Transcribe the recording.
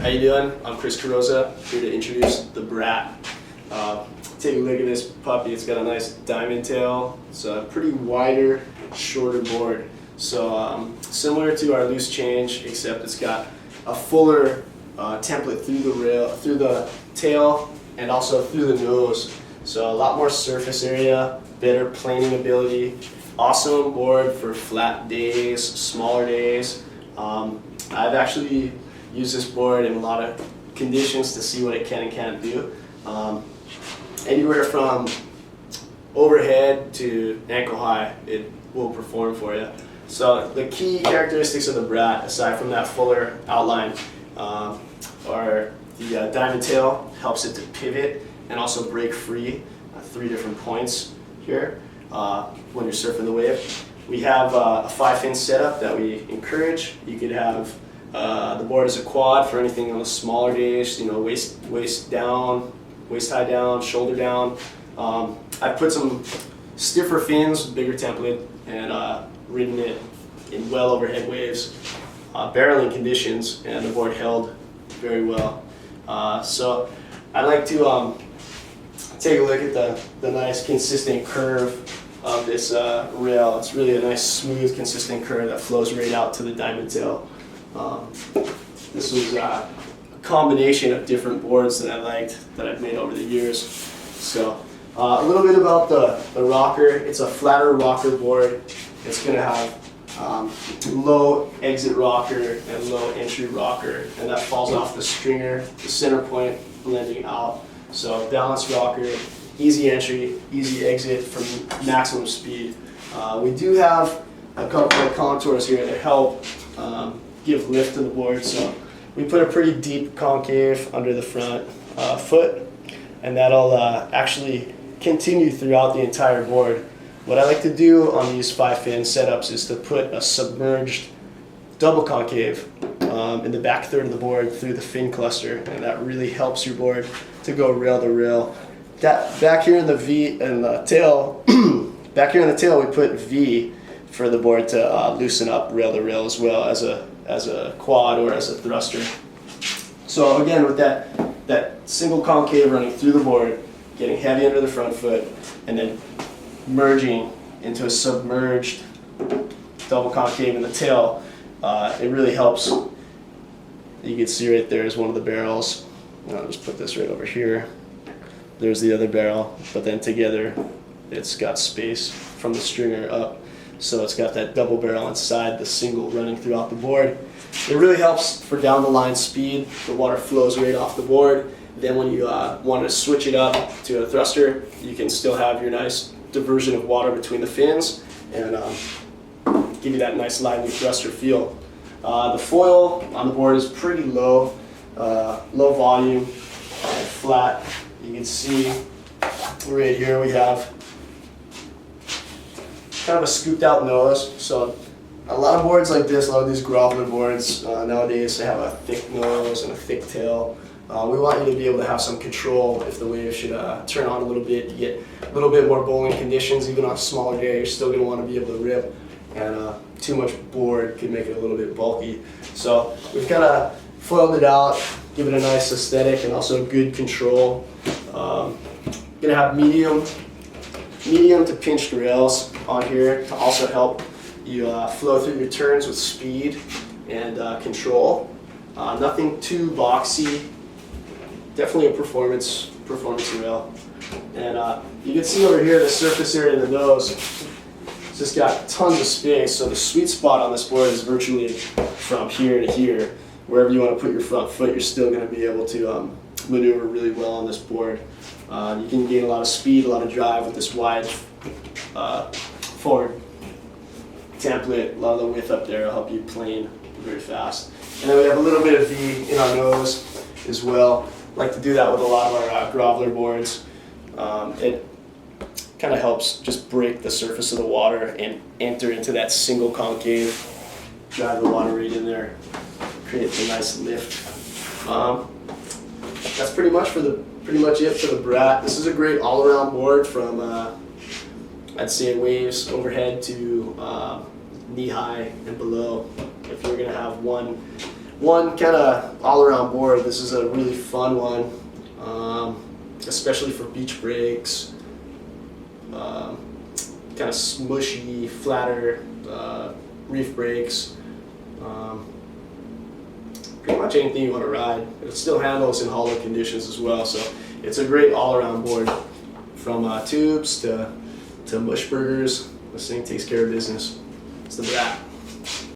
How you doing? I'm Chris Carrozza, here to introduce the Brat. Take a look at this puppy. It's got a nice diamond tail. It's a pretty wider, shorter board. So similar to our loose change, except it's got a fuller template through the tail, and also through the nose. So a lot more surface area, better planing ability. Awesome board for flat days, smaller days. I've actually used this board in a lot of conditions to see what it can and can't do. Anywhere from overhead to ankle high, it will perform for you. So the key characteristics of the Brat, aside from that fuller outline, are the diamond tail helps it to pivot and also break free at 3 different points here when you're surfing the wave. We have a 5-fin setup that we encourage. You could have the board as a quad for anything on the smaller days, you know, waist down, waist high down, shoulder down. I put some stiffer fins, bigger template, and ridden it in well overhead waves, barreling conditions, and the board held very well. So I like to take a look at the nice consistent curve of this rail. It's really a nice smooth consistent curve that flows right out to the diamond tail. This was a combination of different boards that I liked that I've made over the years. So a little bit about the rocker. It's a flatter rocker board. It's going to have low exit rocker and low entry rocker, and that falls off the stringer, the center point blending out. So balanced rocker, easy entry, easy exit from maximum speed. We do have a couple of contours here that help give lift to the board. So we put a pretty deep concave under the front foot, and that'll actually continue throughout the entire board. What I like to do on these 5-fin setups is to put a submerged double concave in the back third of the board through the fin cluster, and that really helps your board to go rail to rail. That back here in the V and the tail, back here in the tail, we put V for the board to loosen up rail to rail as well as a quad or as a thruster. So again, with that single concave running through the board, getting heavy under the front foot, and then merging into a submerged double concave in the tail, it really helps. You can see right there is one of the barrels. I'll just put this right over here. There's the other barrel, but then together it's got space from the stringer up. So it's got that double barrel inside the single running throughout the board. It really helps for down the line speed. The water flows right off the board. Then when you want to switch it up to a thruster, you can still have your nice diversion of water between the fins and give you that nice lively thruster feel. The foil on the board is pretty low, low volume and flat. You can see right here we have kind of a scooped out nose. So a lot of boards like this, a lot of these groveler boards nowadays, they have a thick nose and a thick tail. We want you to be able to have some control if the wave should turn on a little bit. You get a little bit more bowling conditions, even on a smaller day, you're still going to want to be able to rip, and too much board could make it a little bit bulky. So we've kind of foiled it out, give it a nice aesthetic and also good control. Going to have medium to pinched rails on here to also help you flow through your turns with speed and control. Nothing too boxy. Definitely a performance rail. And you can see over here the surface area of the nose. It's just got tons of space, so the sweet spot on this board is virtually from here to here. Wherever you want to put your front foot, you're still going to be able to maneuver really well on this board. You can gain a lot of speed, a lot of drive with this wide forward template. A lot of the width up there will help you plane very fast. And then we have a little bit of V in our nose as well. Like to do that with a lot of our groveler boards. It kind of helps just break the surface of the water and enter into that single concave, drive the water right in there, create a nice lift. That's pretty much it for the Brat. This is a great all-around board from I'd say waves overhead to knee high and below. If you're going to have one one kind of all-around board. This is a really fun one, especially for beach breaks, kind of smushy, flatter reef breaks. Pretty much anything you want to ride. It still handles in hollow conditions as well, so it's a great all-around board. From tubes to mush burgers, this thing takes care of business. It's the Brat.